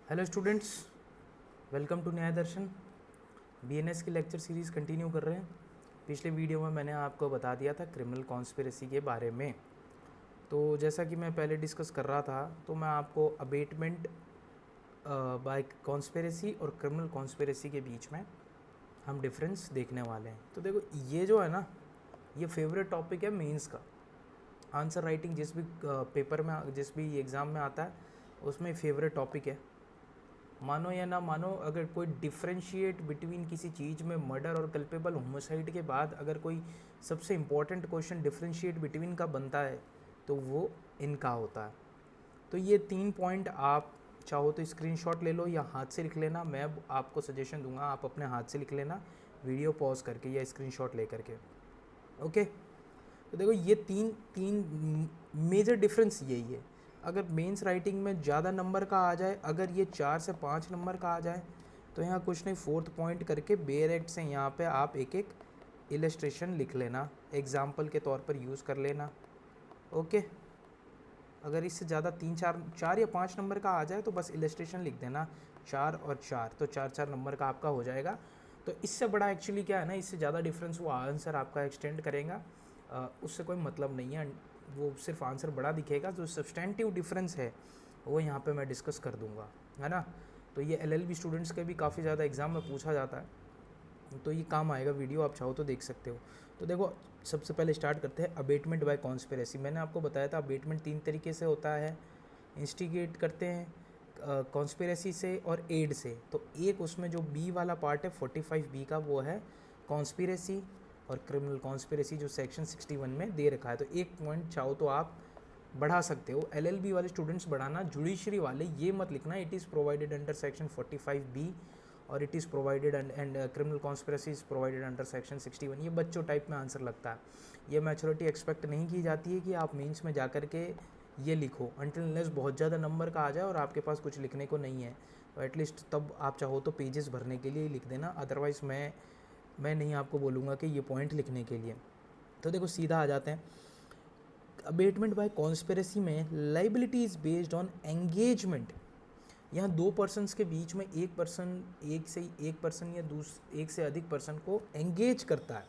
Hello students, welcome to न्याय दर्शन। BNS की lecture series continue कर रहे हैं। पिछले वीडियो में मैंने आपको बता दिया था क्रिमिनल कॉन्स्पिरेसी के बारे में। तो जैसा कि मैं पहले डिस्कस कर रहा था, तो मैं आपको अबेटमेंट बाय कॉन्स्पिरेसी और क्रिमिनल कॉन्स्पिरेसी के बीच में हम डिफरेंस देखने वाले हैं। तो देखो, ये जो है ना, ये फेवरेट टॉपिक है मेंस का। आंसर राइटिंग जिस भी पेपर में, जिस भी एग्ज़ाम में आता है, उसमें फेवरेट टॉपिक है। मानो या ना मानो, अगर कोई डिफ्रेंशिएट बिटवीन किसी चीज़ में मर्डर और कल्पेबल होमोसाइड के बाद अगर कोई सबसे इम्पोर्टेंट क्वेश्चन डिफ्रेंशिएट बिटवीन का बनता है, तो वो इनका होता है। तो ये 3 पॉइंट आप चाहो तो स्क्रीनशॉट ले लो या हाथ से लिख लेना। मैं आपको सजेशन दूंगा, आप अपने हाथ से लिख लेना वीडियो पॉज करके या स्क्रीनशॉट ले करके। ओके, तो देखो, ये तीन तीन मेजर डिफरेंस यही है। अगर मेंस राइटिंग में ज़्यादा नंबर का आ जाए, अगर ये 4 से 5 नंबर का आ जाए, तो यहाँ कुछ नहीं, फोर्थ पॉइंट करके बेयर एक्ट से यहाँ पे आप एक एक इलस्ट्रेशन लिख लेना, एग्जाम्पल के तौर पर यूज़ कर लेना। ओके, अगर इससे ज़्यादा 4 या 5 नंबर का आ जाए तो बस इलस्ट्रेशन लिख देना 4 और 4, तो 4 नंबर का आपका हो जाएगा। तो इससे बड़ा एक्चुअली क्या है ना, इससे ज़्यादा डिफरेंस वो आंसर आपका एक्सटेंड करेगा, उससे कोई मतलब नहीं है। वो सिर्फ आंसर बड़ा दिखेगा। जो सब्सटेंटिव डिफरेंस है वो यहाँ पे मैं डिस्कस कर दूँगा, है ना। तो ये एलएलबी स्टूडेंट्स के भी काफ़ी ज़्यादा एग्ज़ाम में पूछा जाता है, तो ये काम आएगा। वीडियो आप चाहो तो देख सकते हो। तो देखो, सबसे पहले स्टार्ट करते हैं अबेटमेंट बाय कॉन्स्पिरेसी। मैंने आपको बताया था अबेटमेंट 3 तरीके से होता है। इंस्टिगेट करते हैं कॉन्स्पिरेसी से और एड से। तो एक उसमें जो बी वाला पार्ट है 45B का, वो है कॉन्स्पिरेसी और क्रिमिनल कॉन्स्पिरेसी, जो सेक्शन 61 में दे रखा है। तो एक पॉइंट चाहो तो आप बढ़ा सकते हो। एलएलबी वाले स्टूडेंट्स बढ़ाना, जुडिशरी वाले ये मत लिखना it is provided under section 45B और it is provided and criminal conspiracy is provided under section 61। ये बच्चों टाइप में आंसर लगता है। ये मैच्योरिटी एक्सपेक्ट नहीं की जाती है कि आप मेंस में जा कर के ये लिखो, अनटिल अनलेस बहुत ज़्यादा नंबर का आ जाए और आपके पास कुछ लिखने को नहीं है, तो एटलीस्ट तब आप चाहो तो पेजेस भरने के लिए लिख देना। अदरवाइज़ मैं नहीं आपको बोलूँगा कि ये पॉइंट लिखने के लिए। तो देखो, सीधा आ जाते हैं। अबेटमेंट बाय कॉन्स्पिरेसी में liability is based on engagement. यहाँ दो पर्सन्स के बीच में एक पर्सन या एक से अधिक पर्सन को एंगेज करता है।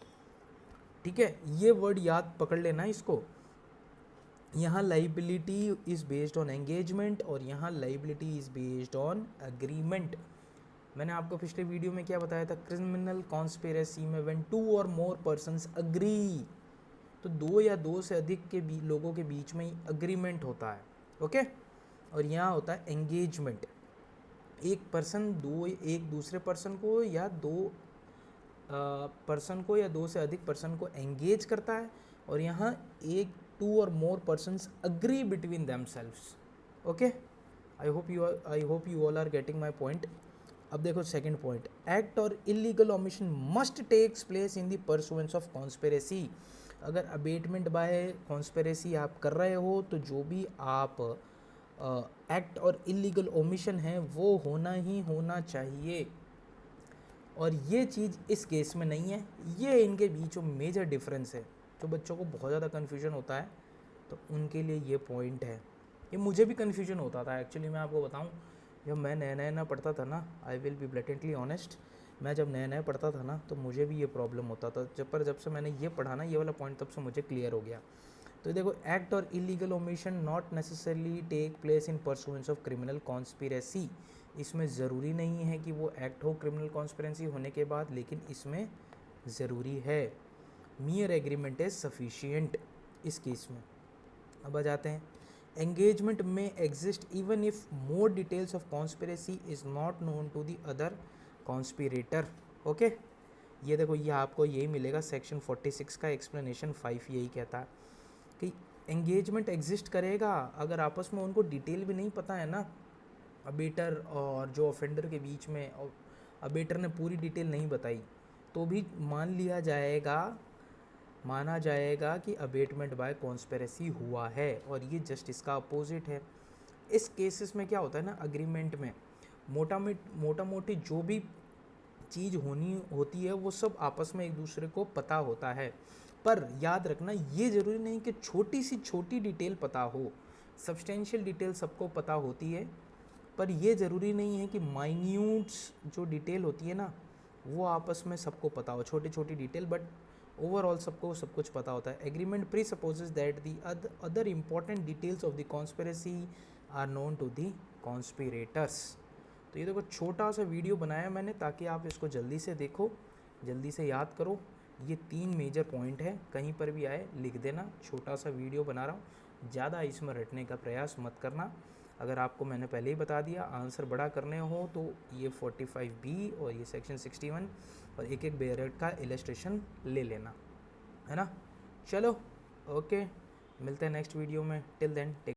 ठीक है, ये वर्ड याद पकड़ लेना इसको। यहाँ liability is based on engagement और यहाँ liability is based on agreement. मैंने आपको पिछले वीडियो में क्या बताया था, क्रिमिनल कॉन्स्पिरेसी में व्हेन 2 और मोर पर्सन्स अग्री, तो 2 या 2 से अधिक के लोगों के बीच में अग्रीमेंट होता है। ओके, और यहाँ होता है एंगेजमेंट। एक पर्सन एक दूसरे पर्सन को या दो से अधिक पर्सन को एंगेज करता है, और यहाँ 2 और more persons agree between themselves. Okay, I hope you all are getting my point. अब देखो सेकंड पॉइंट, एक्ट और illegal omission must takes place in the pursuance of conspiracy. अगर अबेटमेंट बाय कॉन्स्पिरेसी आप कर रहे हो, तो जो भी आप एक्ट और इलीगल ओमिशन है वो होना ही होना चाहिए, और ये चीज़ इस केस में नहीं है। ये इनके बीच में मेजर डिफरेंस है, जो बच्चों को बहुत ज़्यादा कन्फ्यूजन होता है, तो उनके लिए ये पॉइंट है। ये मुझे भी कन्फ्यूजन होता था एक्चुअली। मैं आपको बताऊं, जब मैं नया नया पढ़ता था ना, I will be blatantly honest, मैं जब नया नया पढ़ता था ना, तो मुझे भी ये प्रॉब्लम होता था। जब से मैंने ये पढ़ा ना, ये वाला पॉइंट, तब से मुझे क्लियर हो गया। तो देखो, एक्ट और illegal omission not necessarily take place in pursuance of criminal conspiracy. इसमें ज़रूरी नहीं है कि वो एक्ट हो क्रिमिनल कॉन्स्पिरेसी होने के बाद, लेकिन इसमें ज़रूरी है। मियर एग्रीमेंट इज सफिशिएंट इस केस में। अब आ जाते हैं, एंगेजमेंट में exist even if more details of conspiracy is not known to the other conspirator. Okay, ये देखो, ये आपको यही मिलेगा, सेक्शन 46 का एक्सप्लेनेशन 5 यही कहता है कि एंगेजमेंट एग्जिस्ट करेगा अगर आपस में उनको डिटेल भी नहीं पता है ना, अबेटर और जो ऑफेंडर के बीच में, और अबेटर ने पूरी डिटेल नहीं बताई, तो भी माना जाएगा कि अबेटमेंट बाय कॉन्स्पिरेसी हुआ है, और ये जस्ट इसका अपोजिट है। इस केसेस में क्या होता है ना, अग्रीमेंट में मोटा मोटी जो भी चीज़ होती है वो सब आपस में एक दूसरे को पता होता है। पर याद रखना, ये ज़रूरी नहीं कि छोटी सी छोटी डिटेल पता हो, सब्सटेंशियल डिटेल सबको पता होती है। पर ये ज़रूरी नहीं है कि माइन्यूट्स जो डिटेल होती है ना वो आपस में सबको पता हो, छोटी छोटी डिटेल, बट ओवरऑल सबको सब कुछ पता होता है। Agreement presupposes that the other important details of the conspiracy are known to the conspirators. तो ये देखो छोटा सा वीडियो बनाया मैंने ताकि आप इसको जल्दी से देखो, जल्दी से याद करो। ये 3 मेजर पॉइंट है, कहीं पर भी आए लिख देना। छोटा सा वीडियो बना रहा हूँ, ज़्यादा इसमें रटने का प्रयास मत करना। अगर आपको मैंने पहले ही बता दिया आंसर बड़ा करने हो तो ये 45B और ये सेक्शन 61 और एक एक बेयरट का इलस्ट्रेशन ले लेना, है ना। चलो ओके, मिलते हैं नेक्स्ट वीडियो में। Till then take